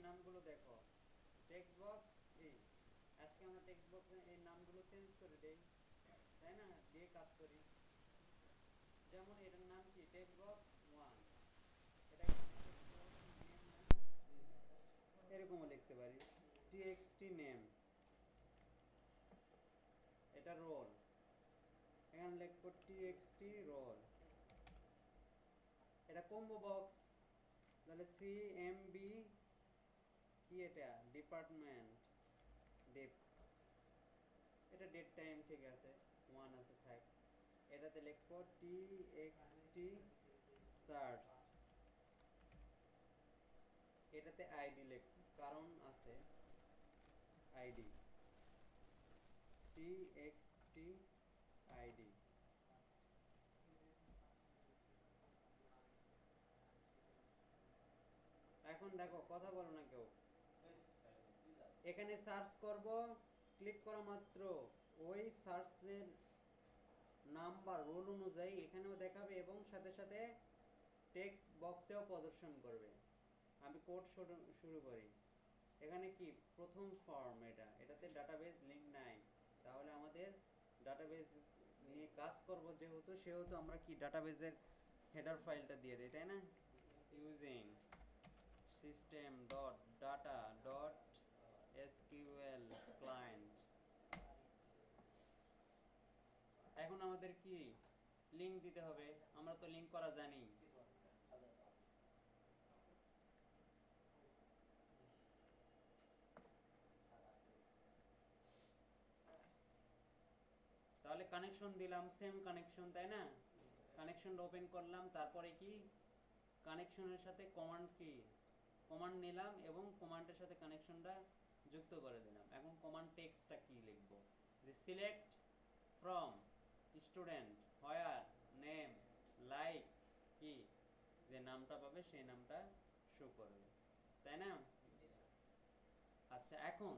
নামগুলো দেখো, text box এই, আজকে আমরা টেক্সট বক্স এই নামগুলো চেঞ্জ করে দেই, তাই না, দিয়ে কাজ করি। যেমন এটার নাম কি, টেক্সট বক্স 1, এটা টেক্সট বক্স নেম না, এরকমও লিখতে পারি, টিএক্সটি নেম, এটা রোল, এখানে লিখবো টিএক্সটি রোল। এটা কম্বো বক্স, তাহলে সি এম বি কি, এটা ডিপার্টমেন্ট ডেপ, এটা ডেট টাইম ঠিক আছে, 1 আছে থাক। এটাতে লিখবো টিএক্সটি সার্চ, এটাতে আইডি লিখবো কারণ আছে আইডি, টিএক্সটি আইডি। এখন দেখো কথা বলো না কেউ, এখানে সার্চ করব, ক্লিক করা মাত্র ওই সার্চের নাম্বার রোল অনুযায়ী এখানেও দেখাবে এবং সাথে সাথে টেক্সট বক্সেও প্রদর্শন করবে। আমি কোড শুরু করি। এখানে কি প্রথম ফর্ম, এটাতে ডাটাবেজ লিঙ্ক নাই, তাহলে আমাদের ডাটাবেজ নিয়ে কাজ করব যেহেতু, সেহেতু আমরা কি ডাটাবেজের হেডার ফাইলটা দিয়ে দিই, তাই না, using system dot data dot SQL client. এখন আমাদের কি লিঙ্ক দিতে হবে, আমরা তো লিঙ্ক করা জানি। তাহলে কানেকশন দিলাম, সেম কানেকশন, তাই না, কানেকশনটা ওপেন করলাম, তারপরে কি কানেকশনের সাথে কমান্ড কি, কমান্ড নিলাম এবং কমান্ডের সাথে কানেকশনটা যুক্ত করে দিলাম। এখন কমান্ড টেক্সটটা কি লিখব, যে select from student where name like কি, যে নামটা পাবে সেই নামটা শো করবে, তাই না। আচ্ছা, এখন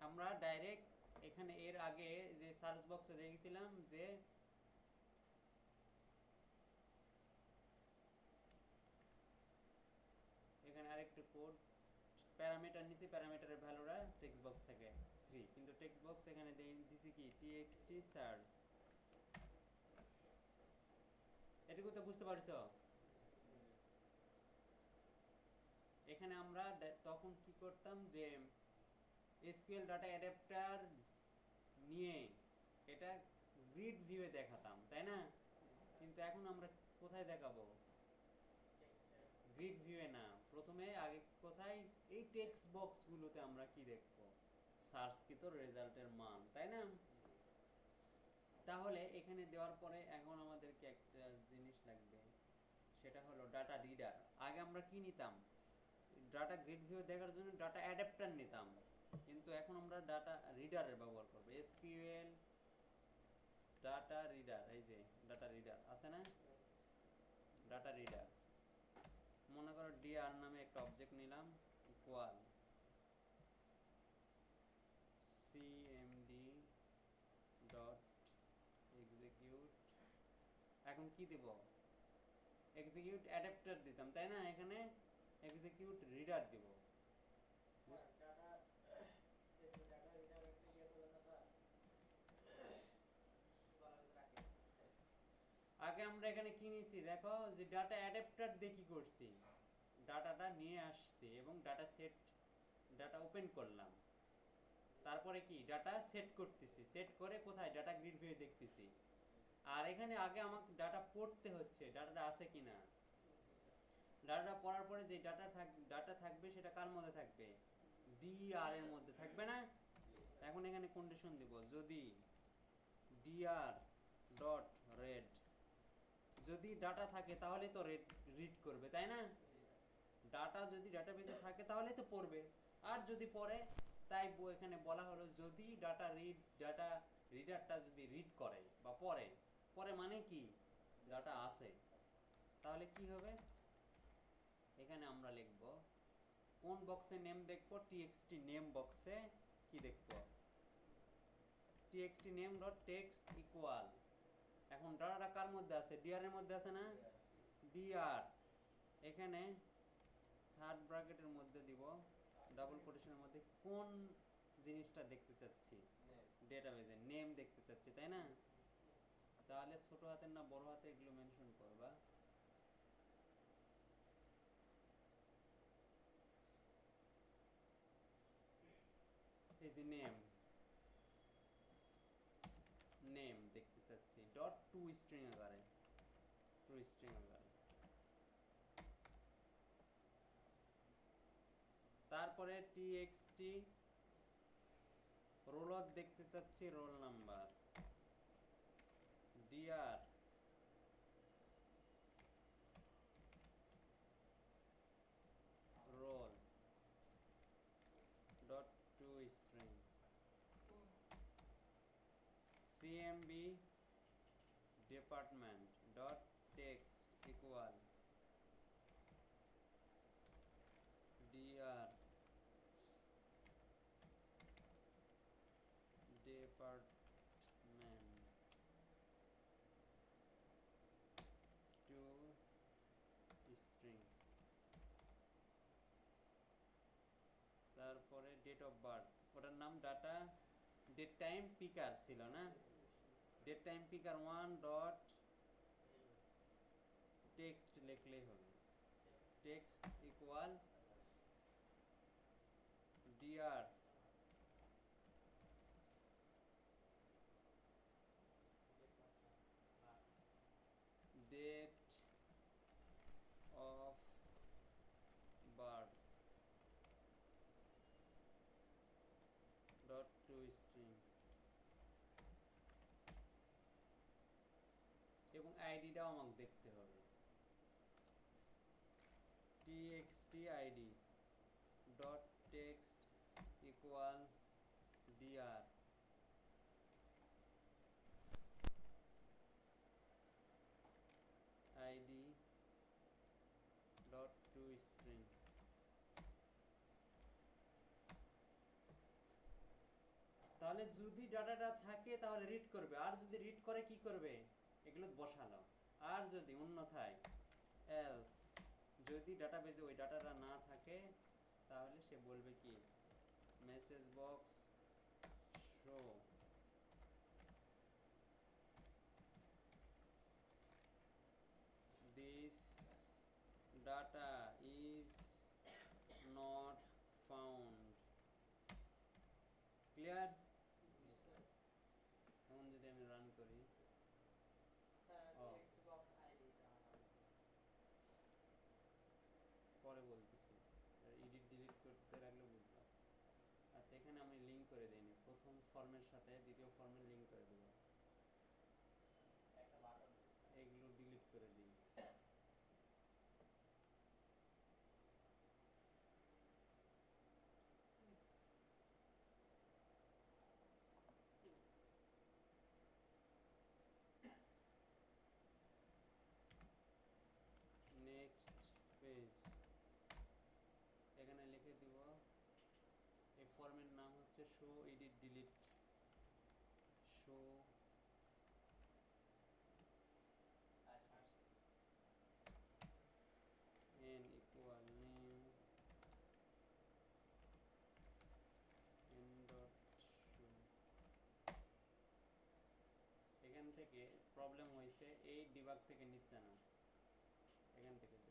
আমরা ডাইরেক্ট এখানে এর আগে যে সার্চ বক্সে দেখেছিলাম যে এখানে আরেকটু কোড, প্যারামিটার নিচে, প্যারামিটারের ভ্যালুটা টেক্সট বক্স থেকে 3, কিন্তু টেক্সট বক্স এখানে দিছি কি টিএক্সটি সার্চ। এটুকু তো বুঝতে পারছো। এখানে আমরা তখন কি করতাম, যে এসকিউএল ডাটা অ্যাডাপ্টার নিয়ে এটা গ্রিড ভিউয়ে দেখাতাম, তাই না, কিন্তু এখন আমরা কোথায় দেখাবো, গ্রিড ভিউয়ে না, প্রথমে আগে কোথায়, এই টেক্সট বক্সগুলোতে আমরা কি দেখবো, সার্চকৃত রেজাল্টের মান, তাই না। তাহলে এখানে দেওয়ার পরে এখন আমাদেরকে একটা জিনিস লাগবে, সেটা হলো ডাটা রিডার। আগে আমরা কি নিতাম, ডাটা গ্রিড ভিউ দেখার জন্য ডাটা অ্যাডাপ্টার নিতাম, কিন্তু এখন আমরা ডাটা রিডারের ব্যবহার করবো, এসকিউএল ডাটা রিডার, এই যে ডাটা রিডার আছে না, ডাটা রিডার, মনে করো ডিআর নামে একটা অবজেক্ট নিলাম, ইকুয়াল সিএমডি ডট এক্সিকিউট। এখন কি দেব, এক্সিকিউট অ্যাডাপ্টার দিতাম, তাই না, এখানে এক্সিকিউট রিডার দিব। আগে আমরা এখানে কি নিয়েছি দেখো, যে ডাটা অ্যাডাপ্টার দিয়ে কি করছি, ডাটাটা নিয়ে আসছি এবং ডাটা সেট, ডাটা ওপেন করলাম, তারপরে কি ডাটা সেট করতেছি, সেট করে কোথায় ডাটা গ্রিড ভিউ দেখতেছি। আর এখানে আগে আমাকে ডাটা পড়তে হচ্ছে, ডাটাটা আছে কিনা, ডাটাটা পড়ার পরে যে ডাটা থাকবে সেটা কার মধ্যে থাকবে, ডিআর এর মধ্যে থাকবে না। এখন এখানে কন্ডিশন দিব, যদি ডিআর ডট রেড, যদি ডাটা থাকে তাহলে তো রিড করবে, তাই না, ডাটা যদি ডাটাবেসে থাকে তাহলে তো পড়বে, আর যদি পড়ে, তাই এখানে বলা হলো যদি ডাটা রিডারটা যদি রিড করে বা পড়ে, পড়ে মানে কি ডাটা আছে, তাহলে কি হবে, এখানে আমরা লিখব কোন বক্সে নেম দেখবো, টিএক্সটি নেম বক্সে কি দেখবো, TXT name dot text equal, এখন ডাটাটা কার মধ্যে আছে, ডিআর এর মধ্যে আছে না, ডিআর, এখানে থার্ড ব্র্যাকেটের মধ্যে দিব ডাবল কোটেশনের মধ্যে কোন জিনিসটা দেখতে চাচ্ছি, ডেটাবেজে নেম দেখতে চাচ্ছি, তাই না? তাহলে ছোট হাতের না বড় হাতে এগুলো মেনশন করবা। এই যে নেম, নেম দেখতে চাচ্ছি ডট টু স্ট্রিং আকারে, টু স্ট্রিং আকারে। তারপরে txt রোল দেখতে চাচ্ছি roll number, dr roll dot to string, cmb department dot text equal dr department to string। তারপরে ডেট অফ বার্থ, ওটার নাম ডাটা ডেট টাইম পিকার ছিল না, date time picker 1 dot text লিখলেই হবে, text equal dr date of birth dot to string এবং আইডিটাও আমাকে দেখতে হবে, txt id dot text equal dr id dot to string। তাহলে যদি ডাটাটা থাকে তাহলে রিড করবে, আর যদি রিড করে কি করবে, এগুলো বসালো। আর যদি অন্যথায় এলস, যদি ডাটাবেজে ওই ডাটাটা না থাকে তাহলে সে বলবে কি message box show this data is not found. Clear? এখন যদি আমি রান করি, পরে বলতেছি, এডিট ডিলিট করতে লাগলে বুঝলাম। আচ্ছা, এখানে আমি লিঙ্ক করে দিইনি, প্রথম ফর্মের সাথে দ্বিতীয় ফর্মের লিঙ্ক করে দেবো, এগুলো ডিলিট করে দিই। নেক্সট পেজ, এখানে লিখে দিব, এই ফর্মের নাম হচ্ছে show edit delete, show n equal name n dot show। এখান থেকে প্রবলেম হয়েছে, এই ডিবাগ থেকে নিচ্ছে না, এখান থেকে দেব।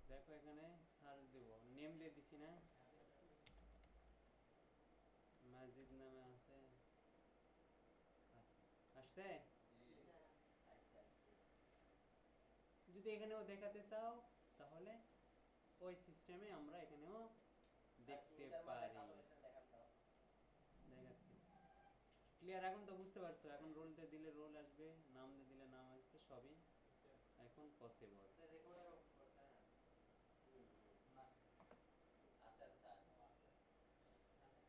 দেখো এখানে সার্চ দেব, নেম দিয়ে দিছি না, মাজিদ নামে আছে, আসছে। যদি এখানেও দেখাতে চাও তাহলে ওই সিস্টেমে আমরা এখানেও দেখতে পারি। দেখাচ্ছি, ক্লিয়ার? এখন তো বুঝতে পারছো, এখন রোল দিয়ে দিলে রোল আসবে, নাম দিয়ে দিলে নাম আসবে, সবই এখন পসিবল।